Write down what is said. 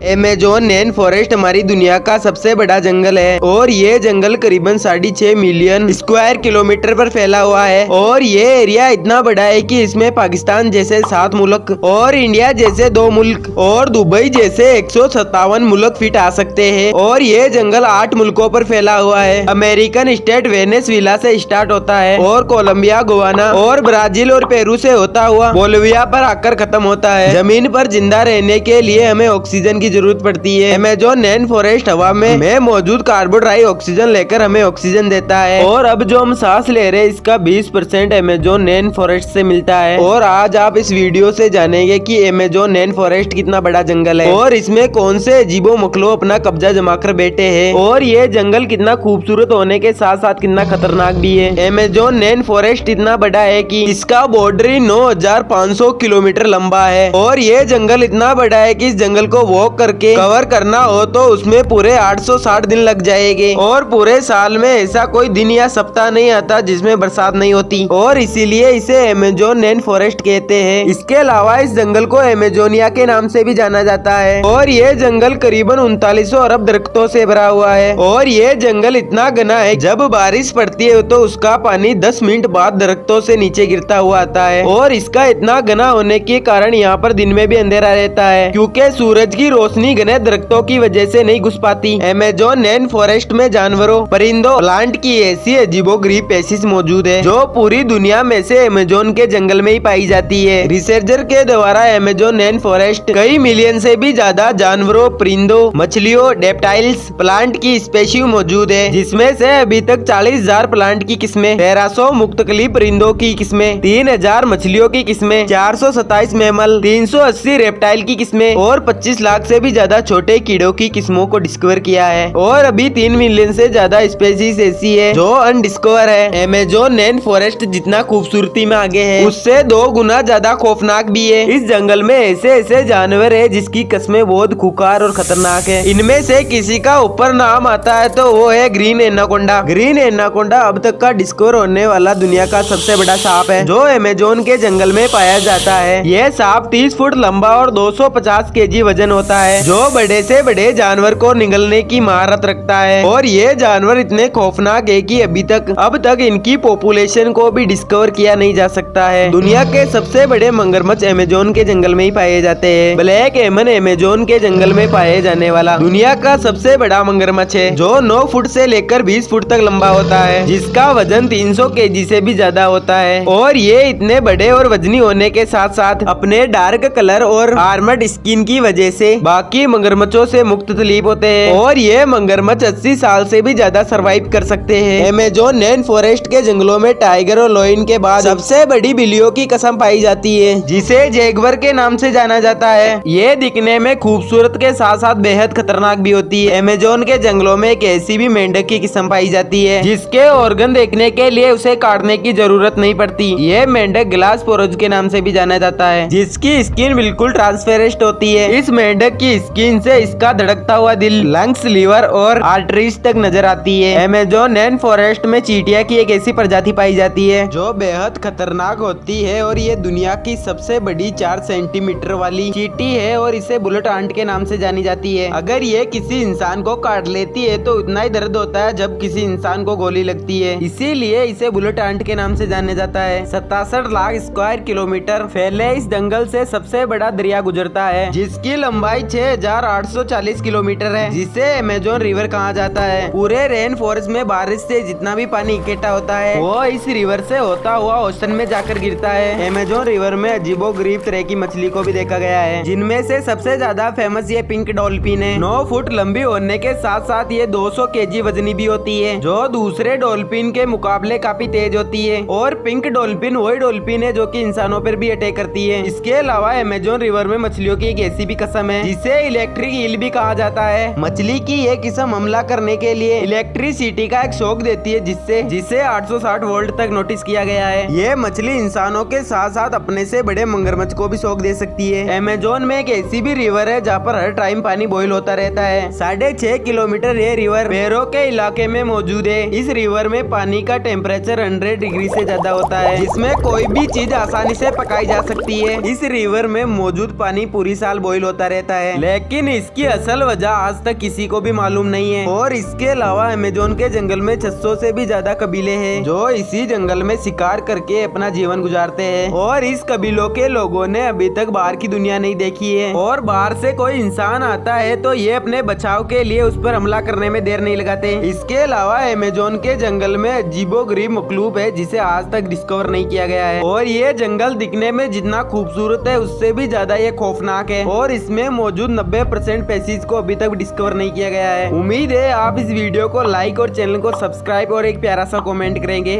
Amazon rain forest हमारी दुनिया का सबसे बड़ा जंगल है और ये जंगल करीबन 6.5 मिलियन स्क्वायर किलोमीटर पर फैला हुआ है। और ये एरिया इतना बड़ा है कि इसमें पाकिस्तान जैसे 7 मुल्क और इंडिया जैसे 2 मुल्क और दुबई जैसे 157 मुल्क फिट आ सकते हैं। और ये जंगल 8 मुल्कों पर फैला हुआ है। अमेरिकन स्टेट वेनेजुएला से स्टार्ट होता है और कोलंबिया, गुयाना और ब्राजील और पेरू से होता हुआ बोलिविया पर आकर खत्म होता है। जमीन पर जिंदा रहने के लिए हमें ऑक्सीजन की जरूरत पड़ती है। अमेज़न रेन फॉरेस्ट हवा में मौजूद कार्बन डाई ऑक्सीजन लेकर हमें ऑक्सीजन देता है। और अब जो हम सांस ले रहे हैं इसका 20% अमेज़न रेन फॉरेस्ट से मिलता है। और आज आप इस वीडियो से जानेंगे कि अमेज़न रेन फॉरेस्ट कितना बड़ा जंगल है और इसमें कौन से अजीबो मखलूक अपना कब्जा जमा कर बैठे हैं और ये जंगल कितना खूबसूरत होने के साथ साथ कितना खतरनाक भी है। अमेज़न रेन फॉरेस्ट इतना बड़ा है कि इसका बॉर्डर 9,500 किलोमीटर लंबा है। और ये जंगल इतना बड़ा है कि इस जंगल को वॉक करके कवर करना हो तो उसमें पूरे 860 दिन लग जाएंगे। और पूरे साल में ऐसा कोई दिन या सप्ताह नहीं आता जिसमें बरसात नहीं होती और इसीलिए इसे अमेज़न रेन फॉरेस्ट कहते हैं। इसके अलावा इस जंगल को अमेज़ोनिया के नाम से भी जाना जाता है। और ये जंगल करीबन 3900 अरब दरख्तों से भरा हुआ है। और ये जंगल इतना घना है जब बारिश पड़ती है तो उसका पानी 10 मिनट बाद दरख्तों से नीचे गिरता हुआ आता है। और इसका इतना घना होने के कारण यहाँ पर दिन में भी अंधेरा रहता है क्योंकि सूरज की रोशनी घने दरख्तों की वजह से नहीं घुस पाती। अमेज़न रेन फॉरेस्ट में जानवरों, परिंदों, प्लांट की ऐसी अजीबोगरीब स्पीशीज मौजूद है जो पूरी दुनिया में से अमेज़न के जंगल में ही पाई जाती है। रिसर्चर के द्वारा अमेज़न रेन फॉरेस्ट कई मिलियन से भी ज्यादा जानवरों, परिंदों, मछलियों, डेप्टाइल्स, प्लांट की स्पीशीज मौजूद है जिसमें से अभी तक 40,000 प्लांट की किस्में, 1300 मुख्तलिफ परिंदों की किस्में, 3000 मछलियों की किस्में, 427 मैमल, 380 रेप्टाइल की किस्में और 25 लाख से भी ज्यादा छोटे कीड़ों की किस्मों को डिस्कवर किया है। और अभी 3 मिलियन से ज्यादा स्पीशीज ऐसी है जो अनडिस्कवर है। अमेज़न रेन फॉरेस्ट जितना खूबसूरती में आगे है उससे 2 गुना ज्यादा खौफनाक भी है। इस जंगल में ऐसे ऐसे जानवर है जिसकी कस्में बहुत खुखार और खतरनाक है। इनमें से किसी का ऊपर नाम आता है तो वो है ग्रीन एनाकोंडा। ग्रीन एनाकोंडा अब तक का डिस्कवर होने वाला दुनिया का सबसे बड़ा सांप है जो अमेज़न के जंगल में पाया जाता है। यह सांप 30 फुट लंबा और 250 केजी वजन होता है जो बड़े से बड़े जानवर को निगलने की महारत रखता है। और ये जानवर इतने खौफनाक है कि अब तक इनकी पॉपुलेशन को भी डिस्कवर किया नहीं जा सकता है। दुनिया के सबसे बड़े मगरमच्छ अमेज़न के जंगल में ही पाए जाते हैं। ब्लैक एमन अमेज़न के जंगल में पाए जाने वाला दुनिया का सबसे बड़ा मगरमच्छ है जो 9 फुट से लेकर 20 फुट तक लंबा होता है जिसका वजन 300 केजी से भी ज्यादा होता है। और ये इतने बड़े और वजनी होने के साथ साथ अपने डार्क कलर और आर्मर्ड स्किन की वजह से बाकी मगरमच्छों से मुख्तलिफ होते हैं। और ये मगरमच्छ 80 साल से भी ज्यादा सरवाइव कर सकते हैं। अमेज़न रेन फॉरेस्ट के जंगलों में टाइगर और लायन के बाद सबसे बड़ी बिल्लियों की कसम पाई जाती है जिसे जैगवर के नाम से जाना जाता है। ये दिखने में खूबसूरत के साथ साथ बेहद खतरनाक भी होती है। अमेज़न के जंगलों में एक ऐसी भी मेंढक की किस्म पाई जाती है जिसके ऑर्गन देखने के लिए उसे काटने की जरूरत नहीं पड़ती। ये मेंढक ग्लास पोरोज के नाम से भी जाना जाता है जिसकी स्किन बिल्कुल ट्रांसपेरेंट होती है। इस मेंढक की स्किन से इसका धड़कता हुआ दिल, लंग्स, लीवर और आर्टरीज तक नजर आती है। अमेज़न रेन फॉरेस्ट में चींटियां की एक ऐसी प्रजाति पाई जाती है जो बेहद खतरनाक होती है। और ये दुनिया की सबसे बड़ी 4 सेंटीमीटर वाली चींटी है और इसे बुलेट आंट के नाम से जानी जाती है। अगर ये किसी इंसान को काट लेती है तो इतना ही दर्द होता है जब किसी इंसान को गोली लगती है, इसीलिए इसे बुलेट आंट के नाम से जाना जाता है। 67 लाख स्क्वायर किलोमीटर फैले इस जंगल से सबसे बड़ा दरिया गुजरता है जिसकी लंबाई 6840 किलोमीटर है जिसे अमेज़न रिवर कहा जाता है। पूरे रेन फॉरेस्ट में बारिश से जितना भी पानी इकट्ठा होता है वो इस रिवर से होता हुआ ओशन में जाकर गिरता है। अमेज़न रिवर में अजीबोगरीब तरह की मछली को भी देखा गया है जिनमें से सबसे ज्यादा फेमस ये पिंक डॉल्फिन है। 9 फुट लंबी होने के साथ साथ ये 200 केजी वजनी भी होती है जो दूसरे डॉल्फिन के मुकाबले काफी तेज होती है। और पिंक डॉल्फिन वही डॉल्फिन है जो कि इंसानों पर भी अटैक करती है। इसके अलावा अमेज़न रिवर में मछलियों की एक ऐसी भी किस्म है जिसे इलेक्ट्रिक ईल भी कहा जाता है। मछली की ये किस्म हमला करने के लिए इलेक्ट्रिसिटी का एक शॉक देती है जिसे 860 वोल्ट तक नोटिस किया गया है। ये मछली इंसानों के साथ साथ अपने से बड़े मगरमच्छ को भी शॉक दे सकती है। अमेज़न में एक ऐसी भी रिवर है जहाँ पर हर टाइम पानी बॉयल होता रहता है। 6.5 किलोमीटर ये रिवर पेरो के इलाके में मौजूद है। इस रिवर में पानी का टेम्परेचर 100 डिग्री से ज्यादा होता है जिसमें कोई भी चीज आसानी से पकाई जा सकती है। इस रिवर में मौजूद पानी पूरी साल बॉयल होता रहता है। है, लेकिन इसकी असल वजह आज तक किसी को भी मालूम नहीं है। और इसके अलावा अमेजोन के जंगल में 600 से भी ज्यादा कबीले हैं जो इसी जंगल में शिकार करके अपना जीवन गुजारते हैं। और इस कबीलों के लोगों ने अभी तक बाहर की दुनिया नहीं देखी है, और बाहर से कोई इंसान आता है तो ये अपने बचाव के लिए उस पर हमला करने में देर नहीं लगाते। इसके अलावा अमेजोन के जंगल में अजीबोगरीब मखलूक है जिसे आज तक डिस्कवर नहीं किया गया है। और ये जंगल दिखने में जितना खूबसूरत है उससे भी ज्यादा ये खौफनाक है, और इसमें मौजूद 90% स्पीशीज को अभी तक डिस्कवर नहीं किया गया है। उम्मीद है आप इस वीडियो को लाइक और चैनल को सब्सक्राइब और एक प्यारा सा कमेंट करेंगे।